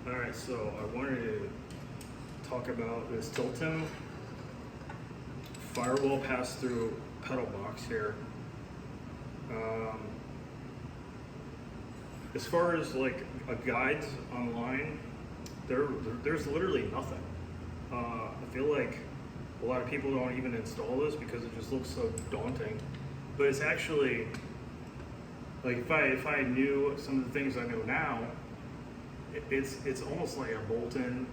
Alright, so I wanted to talk about this Tilton Firewall pass-through pedal box here. As far as like a guides online, there's literally nothing. I feel like a lot of people don't even install this because it just looks so daunting. But it's actually, like if I knew some of the things I know now, it's almost like a bolt-in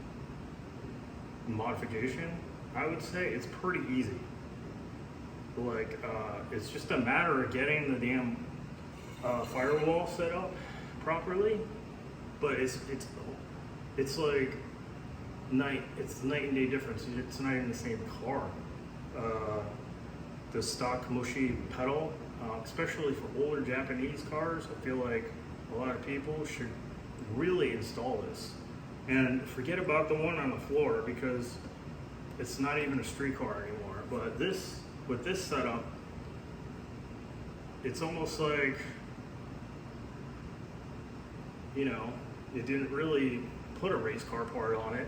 modification. I would say it's pretty easy. Like it's just a matter of getting the damn firewall set up properly. But it's like night and day difference. It's not even the same car. The stock mushy pedal, especially for older Japanese cars, I feel like a lot of people should really install this. And forget about the one on the floor because it's not even a street car anymore. But this, with this setup, it's almost like, you know, you didn't really put a race car part on it,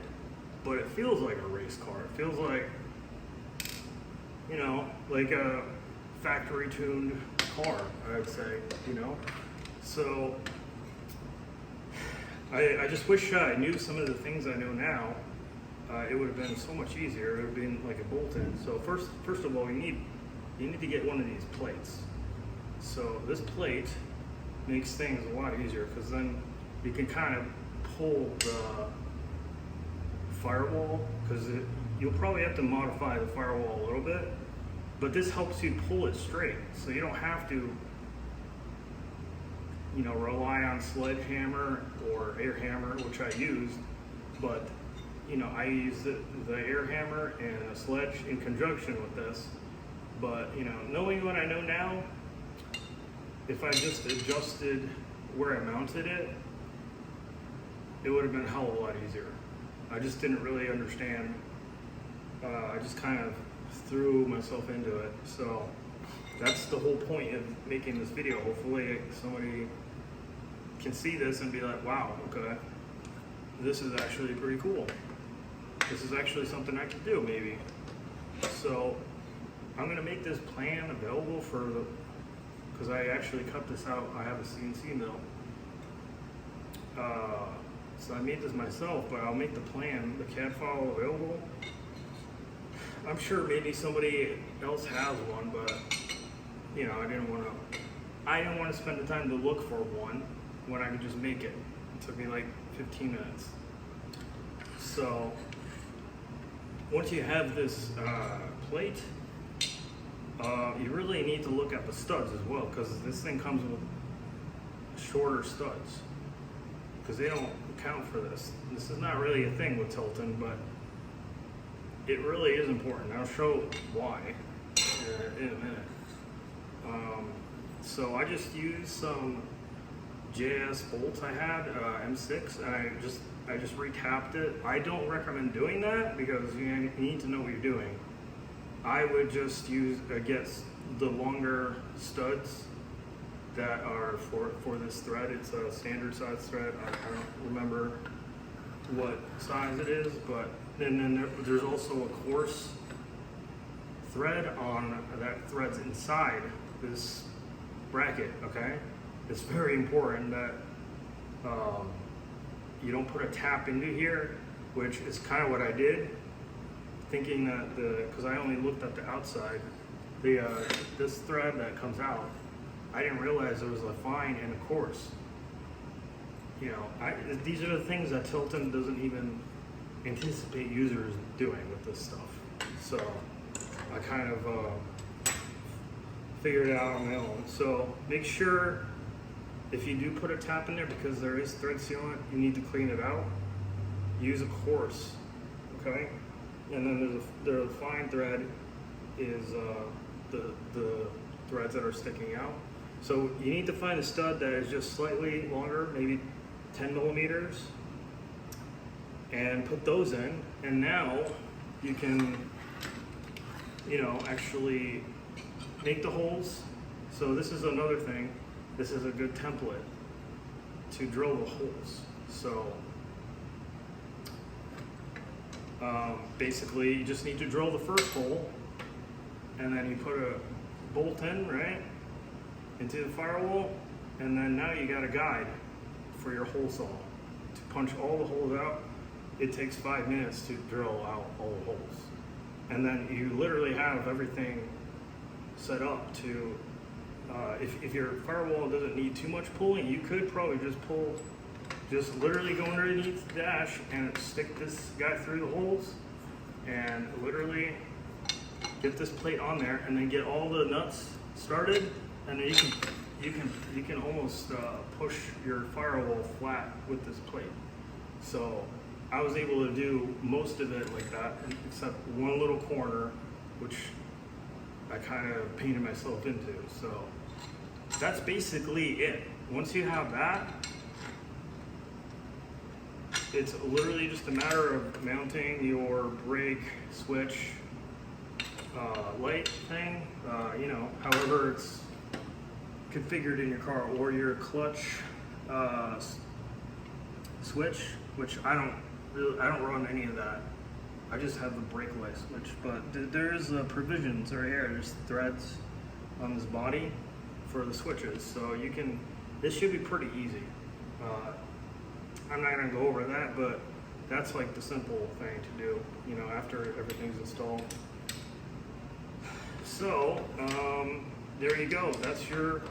but it feels like a race car. It feels like, you know, like a factory tuned car, I would say, you know? So I just wish I knew some of the things I know now. It would have been so much easier. It would have been like a bolt-in. So first of all, you need to get one of these plates. So this plate makes things a lot easier because then you can kind of pull the firewall, because you'll probably have to modify the firewall a little bit, but this helps you pull it straight, so you don't have to, you know, rely on sledgehammer or air hammer, which I used, but you know, I use the air hammer and a sledge in conjunction with this. But you know, knowing what I know now, if I just adjusted where I mounted it, it would have been a hell of a lot easier. I just didn't really understand. I just kind of threw myself into it. So that's the whole point of making this video. Hopefully somebody can see this and be like, wow, okay, this is actually pretty cool. This is actually something I can do maybe. So I'm gonna make this plan available for because I actually cut this out. I have a CNC mill. So I made this myself, but I'll make the plan, the CAD file available. I'm sure maybe somebody else has one, but you know, I didn't want to spend the time to look for one when I could just make it. It took me like 15 minutes. So once you have this plate, you really need to look at the studs as well, because this thing comes with shorter studs, because they don't account for this. This is not really a thing with Tilton, but it really is important. I'll show why in a minute. So I just used some JS bolts I had, M6, and I just retapped it. I don't recommend doing that because you need to know what you're doing. I would just get the longer studs that are for this thread. It's a standard size thread. I don't remember what size it is, but then there's also a coarse thread that threads inside this bracket, okay? It's very important that you don't put a tap into here, which is kind of what I did, thinking that because I only looked at the outside, this thread that comes out, I didn't realize there was a fine and a coarse. You know, these are the things that Tilton doesn't even anticipate users doing with this stuff. So I kind of figured it out on my own. So make sure if you do put a tap in there, because there is thread sealant, you need to clean it out. Use a coarse, okay? And then the fine thread is the threads that are sticking out. So you need to find a stud that is just slightly longer, maybe 10 millimeters, and put those in. And now you can, you know, actually make the holes. So this is another thing. This is a good template to drill the holes. So Basically, you just need to drill the first hole, and then you put a bolt in, right, into the firewall, and then now you got a guide for your hole saw to punch all the holes out. It takes 5 minutes to drill out all the holes, and then you literally have everything set up to. If your firewall doesn't need too much pulling, you could probably just literally go underneath the dash and stick this guy through the holes, and literally get this plate on there, and then get all the nuts started, and then you can almost push your firewall flat with this plate. So I was able to do most of it like that, except one little corner, which I kind of painted myself into. So that's basically it. Once you have that, it's literally just a matter of mounting your brake switch light thing, however it's configured in your car, or your clutch switch, which I don't run any of that. I just have the brake light switch, but there's provisions right here. There's threads on this body for the switches, so this should be pretty easy. I'm not gonna go over that, but that's like the simple thing to do, after everything's installed. So, there you go. That's your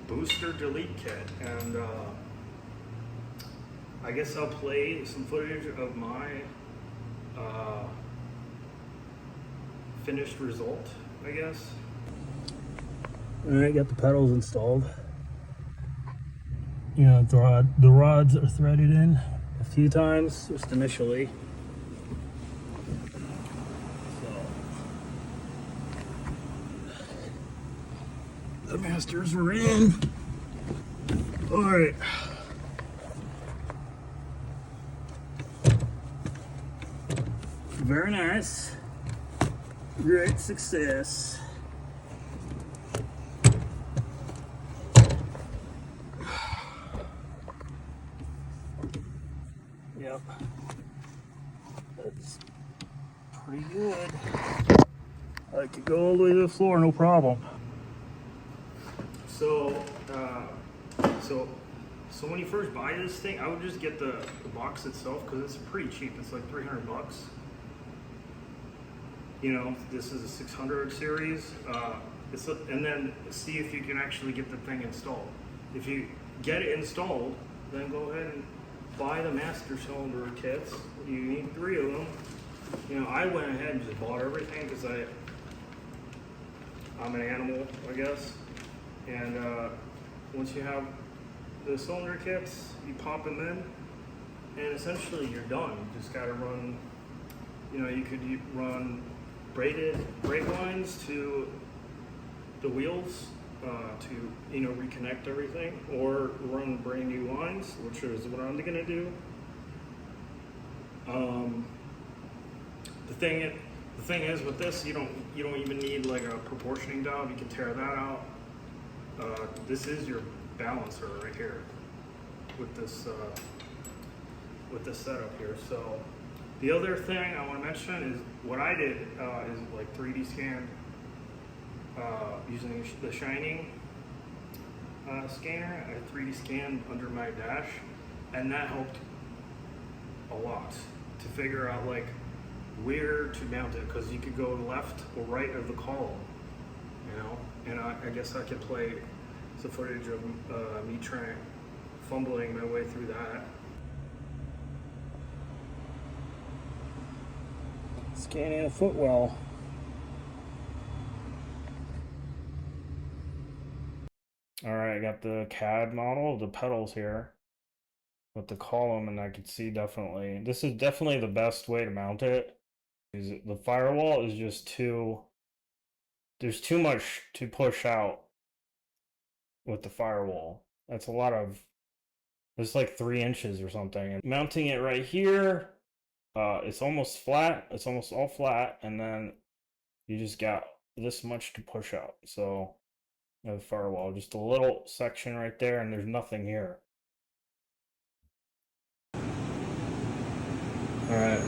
booster delete kit, and I guess I'll play some footage of my finished result, I guess. Alright, got the pedals installed. The rods are threaded in a few times, just initially. So, the masters are in. Alright. Very nice. Great success. Yep. That's pretty good. I could go all the way to the floor, no problem. So when you first buy this thing, I would just get the box itself, because it's pretty cheap. It's like $300. This is a 600 series. And then see if you can actually get the thing installed. If you get it installed, then go ahead and buy the master cylinder kits. You need 3 of them. I went ahead and just bought everything because I'm an animal, I guess. And once you have the cylinder kits, you pop them in, and essentially you're done. You just gotta run, you could run braided brake lines to the wheels to reconnect everything, or run brand new lines, which is what I'm gonna do. The thing is with this, you don't even need like a proportioning dial. You can tear that out. This is your balancer right here with this setup here. So the other thing I want to mention is what I did is like 3D scan using the Shining scanner. I 3D scanned under my dash, and that helped a lot to figure out like where to mount it, because you could go left or right of the column, and I guess I could play some footage of me fumbling my way through that. Scanning a footwell. Alright, I got the CAD model of the pedals here with the column, and I could see definitely, this is definitely the best way to mount it. The firewall is just there's too much to push out with the firewall. That's it's like 3 inches or something. And mounting it right here, it's almost flat. It's almost all flat, and then you just got this much to push out. So the firewall, just a little section right there, and there's nothing here. All right.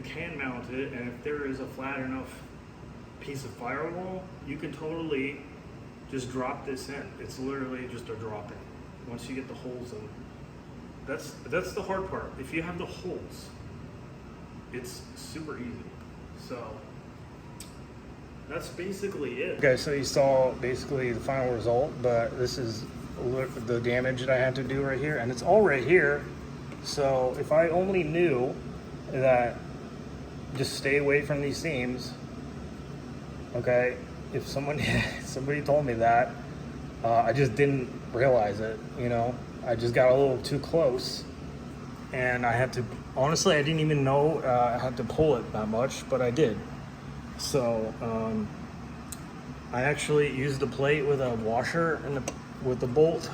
can mount it, and if there is a flat enough piece of firewall, you can totally just drop this in. It's literally just a drop in once you get the holes in. That's the hard part. If you have the holes, it's super easy. So that's basically it. Okay, so you saw basically the final result, but this is the damage that I had to do right here, and it's all right here. So if I only knew that just stay away from these seams, okay, if somebody told me that, I just didn't realize it, you know. I just got a little too close, and I had to, honestly, I didn't even know I had to pull it that much, but I did. So I actually used the plate with a washer and with the bolt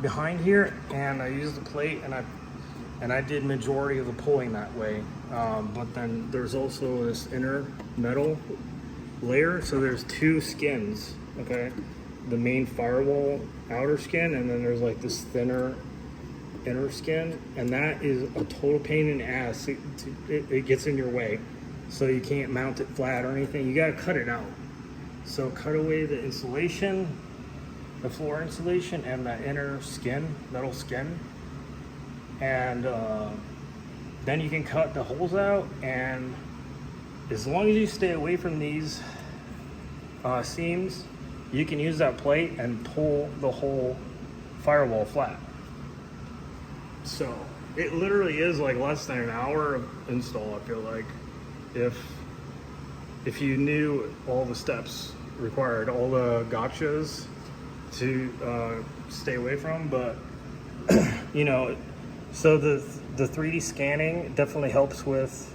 behind here, and I used the plate, and I did majority of the pulling that way. But then there's also this inner metal layer, so there's two skins, okay? The main firewall outer skin, and then there's like this thinner inner skin, and that is a total pain in the ass. It gets in your way, so you can't mount it flat or anything. You gotta cut it out. So cut away the insulation, the floor insulation, and the inner skin, metal skin, and then you can cut the holes out. And as long as you stay away from these seams, you can use that plate and pull the whole firewall flat. So it literally is like less than an hour of install, I feel like, if you knew all the steps required, all the gotchas to stay away from. But you know, so the 3D scanning definitely helps with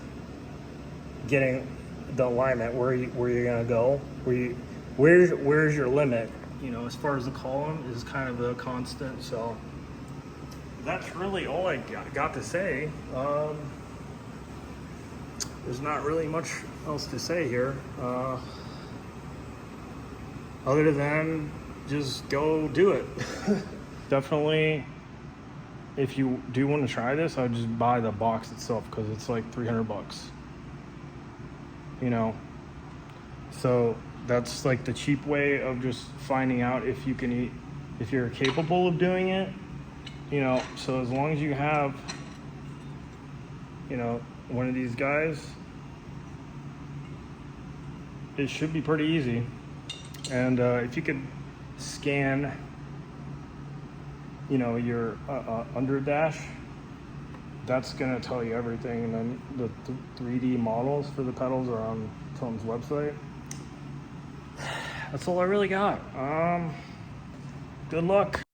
getting the alignment where you're gonna go, where's your limit, you know, as far as the column is kind of a constant. So that's really all I got to say. There's not really much else to say here, other than just go do it. Definitely, if you do want to try this, I'd just buy the box itself, because it's like $300, you know. So that's like the cheap way of just finding out if you're capable of doing it, you know. So as long as you have, you know, one of these guys, it should be pretty easy. And if you could scan, you know, your under dash, that's gonna tell you everything. And then the 3D models for the pedals are on Tilton's website. That's all I really got. Good luck.